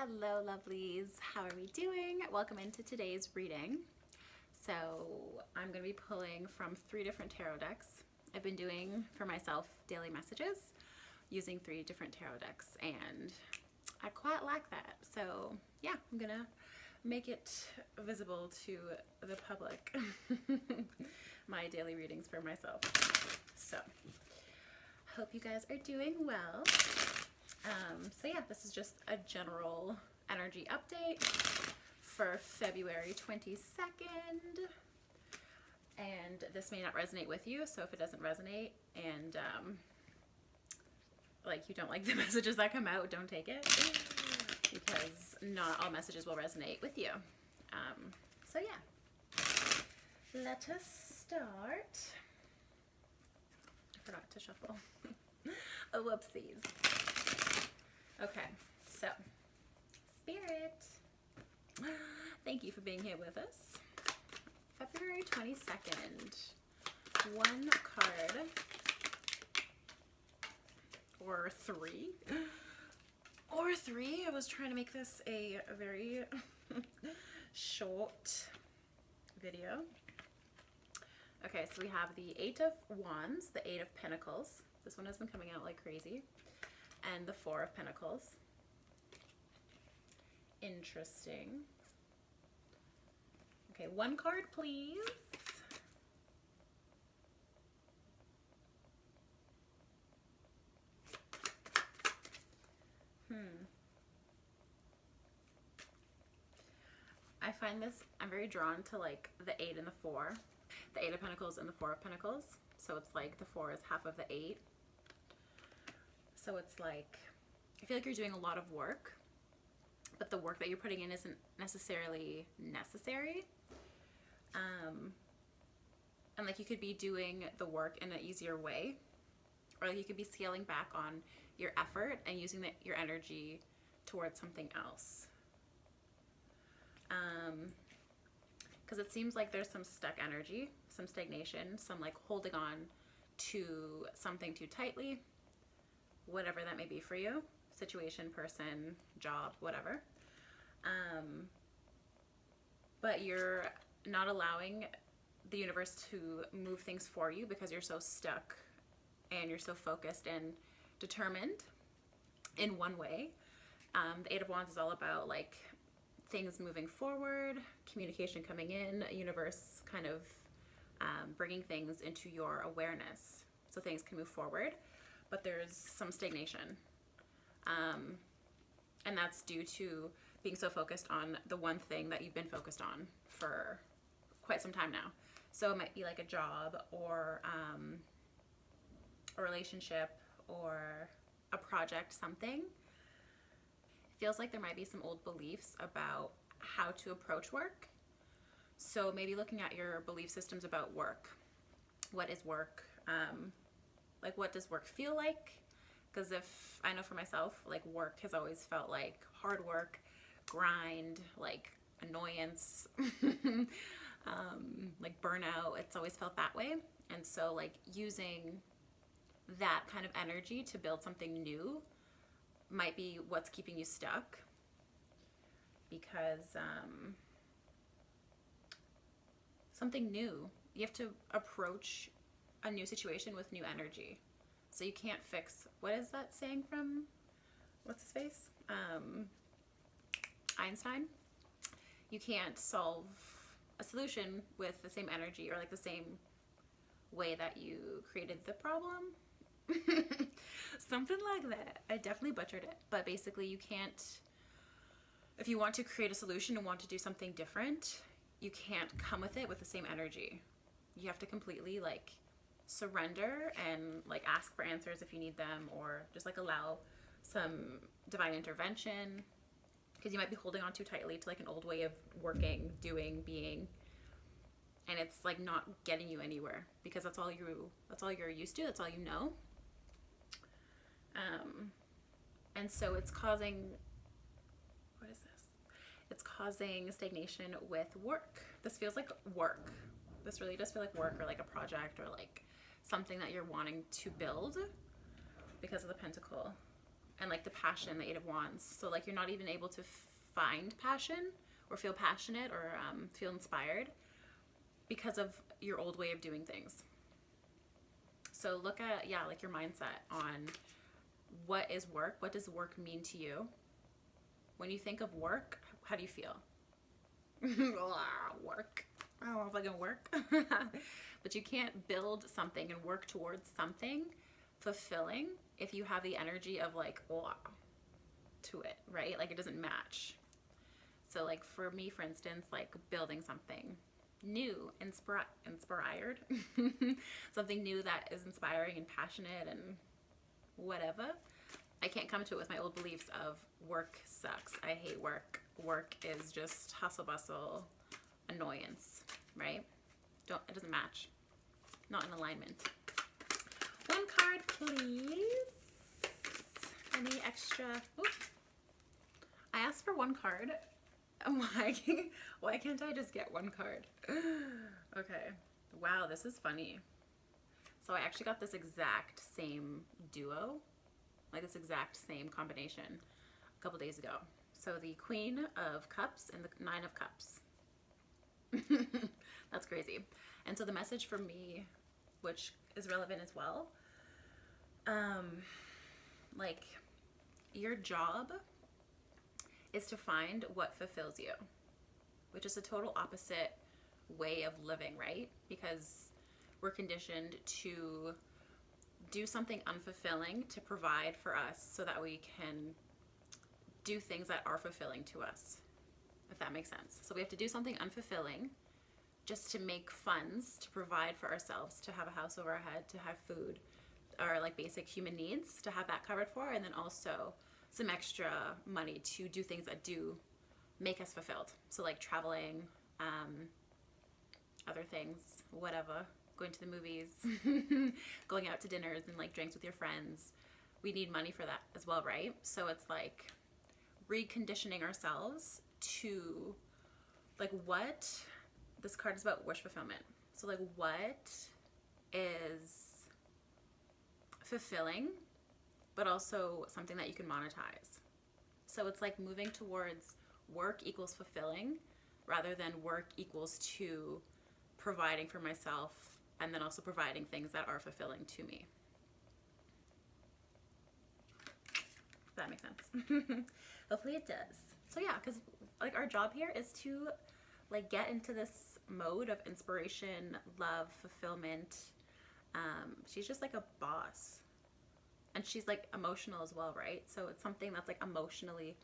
Hello lovelies, how are we doing? Welcome into today's reading. So I'm going to be pulling from 3 different tarot decks. I've been doing for myself daily messages using 3 different tarot decks and I quite like that. So yeah, I'm going to make it visible to the public, my daily readings for myself. So hope you guys are doing well. So yeah, this is just a general energy update for February 22nd. And this may not resonate with you, so if it doesn't resonate and like you don't like the messages that come out, don't take it, because not all messages will resonate with you. So yeah, let us start. I forgot to shuffle. Oh, whoopsies. Okay, so Spirit, thank you for being here with us. February 22nd, 1 card or 3 or 3. I was trying to make this a very short video. Okay, so we have the 8 of Wands, the 8 of Pentacles. This one has been coming out like crazy. And the 4 of Pentacles. Interesting. Okay, 1 card, please. I find this, I'm very drawn to like the 8 and the 4. The 8 of Pentacles and the 4 of Pentacles. So it's like the 4 is half of the 8. So it's like, I feel like you're doing a lot of work, but the work that you're putting in isn't necessarily necessary. And like you could be doing the work in an easier way, or like you could be scaling back on your effort and using your energy towards something else. Because it seems like there's some stuck energy, some stagnation, some like holding on to something too tightly, whatever that may be for you, situation, person, job, whatever. But you're not allowing the universe to move things for you because you're so stuck and you're so focused and determined in one way. The 8 of Wands is all about like things moving forward, communication coming in, universe kind of bringing things into your awareness so things can move forward. But there's some stagnation. And that's due to being so focused on the one thing that you've been focused on for quite some time now. So it might be like a job or a relationship or a project, something. It feels like there might be some old beliefs about how to approach work. So maybe looking at your belief systems about work. What is work? Like what does work feel like? Because if I know for myself, like work has always felt like hard work, grind, like annoyance, like burnout. It's always felt that way. And so like using that kind of energy to build something new might be what's keeping you stuck. Because something new, you have to approach a new situation with new energy. So you can't fix, what is that saying from, what's his face? Einstein. You can't solve a solution with the same energy or like the same way that you created the problem. Something like that. I definitely butchered it. But basically you can't, if you want to create a solution and want to do something different, you can't come with it with the same energy. You have to completely like surrender and like ask for answers if you need them, or just like allow some divine intervention, because you might be holding on too tightly to like an old way of working, doing, being, and it's like not getting you anywhere because that's all you're used to, that's all you know. And so it's causing, what is this? It's causing stagnation with work. This feels like work. This really does feel like work, or like a project, or like something that you're wanting to build because of the Pentacle and like the passion, the Eight of Wands. So like you're not even able to find passion or feel passionate or feel inspired because of your old way of doing things. So look at, yeah, like your mindset on what is work? What does work mean to you? When you think of work, how do you feel? Work. I don't know if I can work. But you can't build something and work towards something fulfilling if you have the energy of like, to it, right? Like it doesn't match. So like for me, for instance, like building something new, inspired, something new that is inspiring and passionate and whatever. I can't come to it with my old beliefs of work sucks. I hate work. Work is just hustle bustle, annoyance, right? It doesn't match. Not in alignment. One card, please. Any extra? Ooh. I asked for one card. Why can't I just get one card? Okay. Wow, this is funny. So I actually got this exact same duo, like this exact same combination a couple days ago. So the Queen of Cups and the Nine of Cups. That's crazy. And so the message for me, which is relevant as well, like your job is to find what fulfills you, which is a total opposite way of living, right? Because we're conditioned to do something unfulfilling to provide for us so that we can do things that are fulfilling to us, if that makes sense. So we have to do something unfulfilling just to make funds to provide for ourselves, to have a house over our head, to have food, or like basic human needs, to have that covered for, and then also some extra money to do things that do make us fulfilled. So like traveling, other things, whatever, going to the movies, going out to dinners and like drinks with your friends. We need money for that as well, right? So it's like reconditioning ourselves to like what this card is about, wish fulfillment. So like what is fulfilling, but also something that you can monetize. So it's like moving towards work equals fulfilling rather than work equals to providing for myself and then also providing things that are fulfilling to me. If that makes sense. Hopefully it does. So yeah, because like our job here is to like get into this mode of inspiration, love, fulfillment. She's just like a boss. And she's like emotional as well, right? So it's something that's like emotionally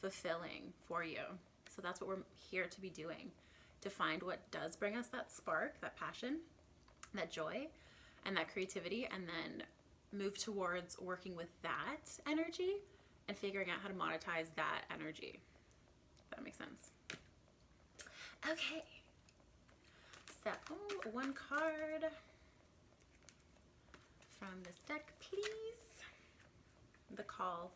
fulfilling for you. So that's what we're here to be doing, to find what does bring us that spark, that passion, that joy, and that creativity, and then move towards working with that energy and figuring out how to monetize that energy. If that makes sense. Okay. So, one card from this deck, please. The Call.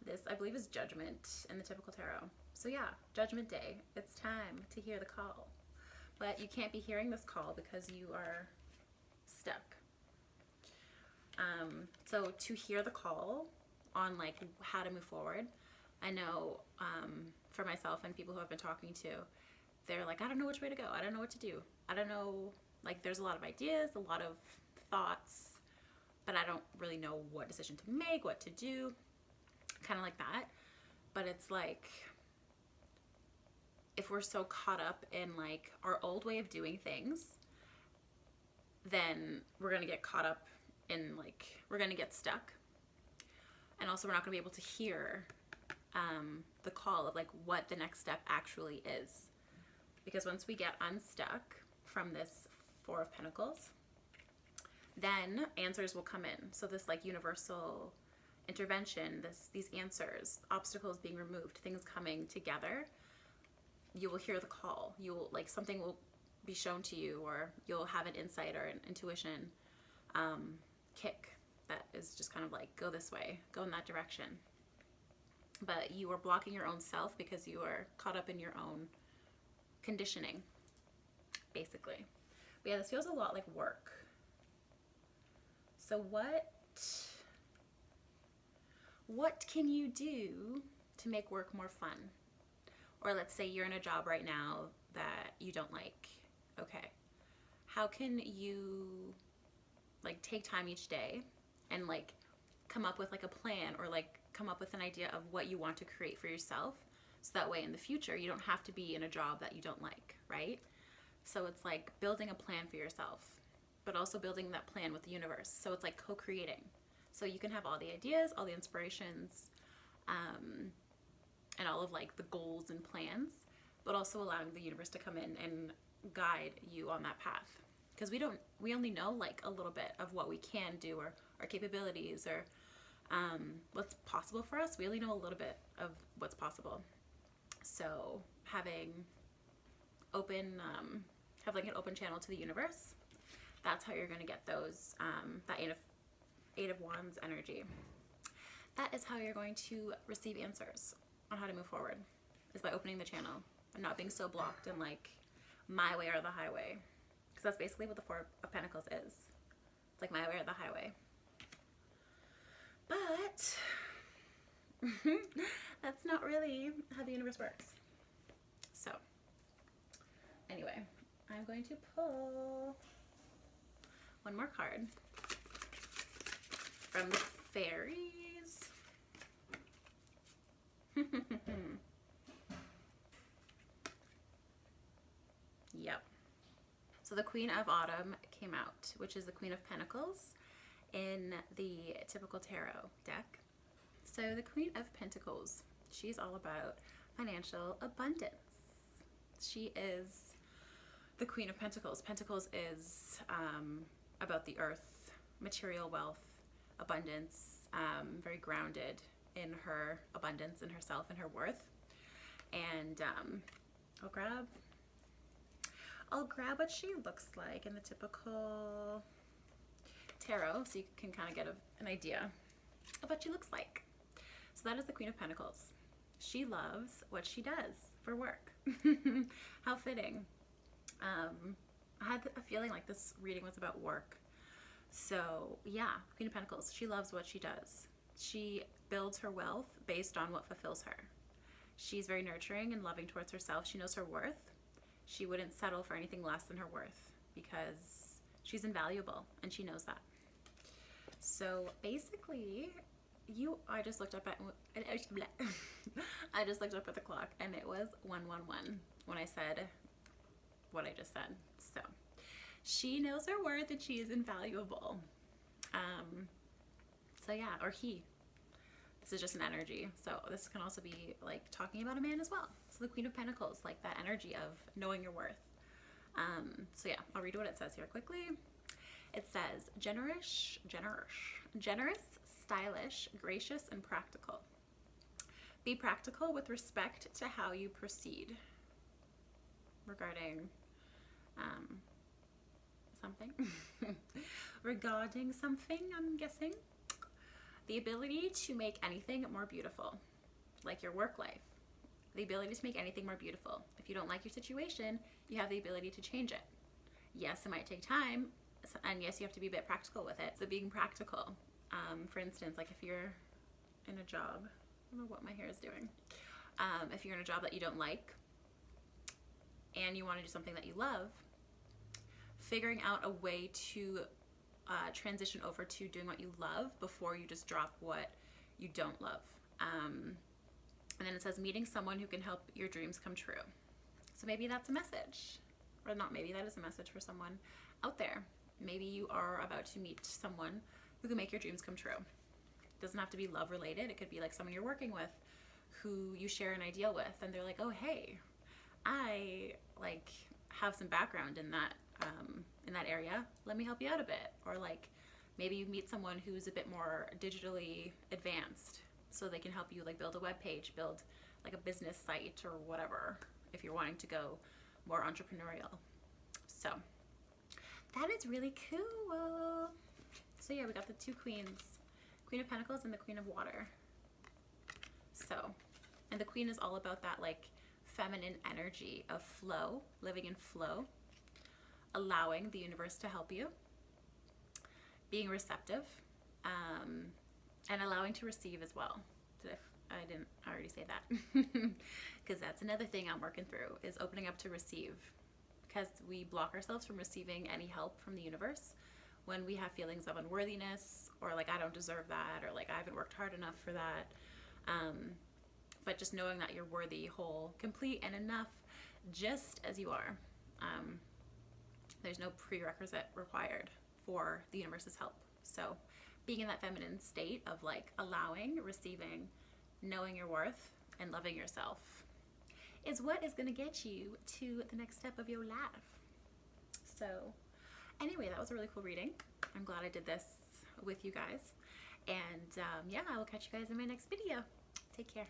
This, I believe, is Judgment in the typical tarot. So yeah, Judgment Day. It's time to hear the call. But you can't be hearing this call because you are stuck. So to hear the call on like how to move forward, I know for myself and people who I've been talking to, they're like, I don't know which way to go. I don't know what to do. I don't know, like there's a lot of ideas, a lot of thoughts, but I don't really know what decision to make, what to do, kind of like that. But it's like, if we're so caught up in like our old way of doing things, then we're going to get caught up in like, we're going to get stuck. And also we're not going to be able to hear the call of like what the next step actually is. Because once we get unstuck from this Four of Pentacles, then answers will come in. So this like universal intervention, these answers, obstacles being removed, things coming together, you will hear the call. You'll like something will be shown to you, or you'll have an insight or an intuition kick that is just kind of like, go this way, go in that direction. But you are blocking your own self because you are caught up in your own conditioning, basically. But yeah, this feels a lot like work. So what what can you do to make work more fun? Or let's say you're in a job right now that you don't like. Okay, how can you like take time each day and like come up with like a plan, or like come up with an idea of what you want to create for yourself, so that way in the future you don't have to be in a job that you don't like, right? So it's like building a plan for yourself, but also building that plan with the universe. So it's like co-creating. So you can have all the ideas, all the inspirations, and all of like the goals and plans, but also allowing the universe to come in and guide you on that path. Because we only know like a little bit of what we can do, or our capabilities, or what's possible for us. We only know a little bit of what's possible. So having have like an open channel to the universe, that's how you're going to get those, that Eight of Wands energy. That is how you're going to receive answers on how to move forward, is by opening the channel and not being so blocked in like my way or the highway. Because that's basically what the Four of Pentacles is. It's like my way or the highway. But that's not really how the universe works. So anyway, I'm going to pull one more card from the fairies. Yep. So the Queen of Autumn came out, which is the Queen of Pentacles in the typical tarot deck. So the Queen of Pentacles, she's all about financial abundance. She is the Queen of Pentacles. Pentacles is about the earth, material wealth, abundance, very grounded in her abundance, in herself, and her worth. And I'll grab what she looks like in the typical tarot, so you can kind of get an idea of what she looks like. So that is the Queen of Pentacles. She loves what she does for work. How fitting. I had a feeling like this reading was about work. So yeah, Queen of Pentacles, she loves what she does. She builds her wealth based on what fulfills her. She's very nurturing and loving towards herself. She knows her worth. She wouldn't settle for anything less than her worth, because she's invaluable and she knows that. So basically, I just looked up at I just looked up at the clock, and it was 111 when I said what I just said. So she knows her worth and she is invaluable. So yeah, or he. This is just an energy. So this can also be like talking about a man as well. So the Queen of Pentacles, like that energy of knowing your worth. So yeah, I'll read what it says here quickly. It says generous, stylish, gracious, and practical. Be practical with respect to how you proceed regarding something. Regarding something, I'm guessing. The ability to make anything more beautiful, like your work life. The ability to make anything more beautiful. If you don't like your situation, you have the ability to change it. Yes, it might take time, and yes, you have to be a bit practical with it. So being practical, for instance, like if you're in a job, I don't know what my hair is doing. If you're in a job that you don't like, and you want to do something that you love, figuring out a way to transition over to doing what you love before you just drop what you don't love. And then it says meeting someone who can help your dreams come true. So maybe that's a message, or not maybe that is a message for someone out there. Maybe you are about to meet someone who can make your dreams come true. It doesn't have to be love related. It could be like someone you're working with who you share an ideal with, and they're like, oh hey, I like have some background in that area, let me help you out a bit. Or like maybe you meet someone who's a bit more digitally advanced, so they can help you like build a web page, build like a business site or whatever, if you're wanting to go more entrepreneurial. So that is really cool. So yeah, we got the two queens, Queen of Pentacles and the Queen of Water. So, and the Queen is all about that like feminine energy of flow, living in flow, allowing the universe to help you, being receptive, and allowing to receive as well. I didn't already say that, because that's another thing I'm working through, is opening up to receive, because we block ourselves from receiving any help from the universe when we have feelings of unworthiness, or like, I don't deserve that, or like, I haven't worked hard enough for that. But just knowing that you're worthy, whole, complete, and enough just as you are. There's no prerequisite required for the universe's help. So being in that feminine state of like allowing, receiving, knowing your worth, and loving yourself is what is going to get you to the next step of your life. So anyway, that was a really cool reading. I'm glad I did this with you guys. And yeah, I will catch you guys in my next video. Take care.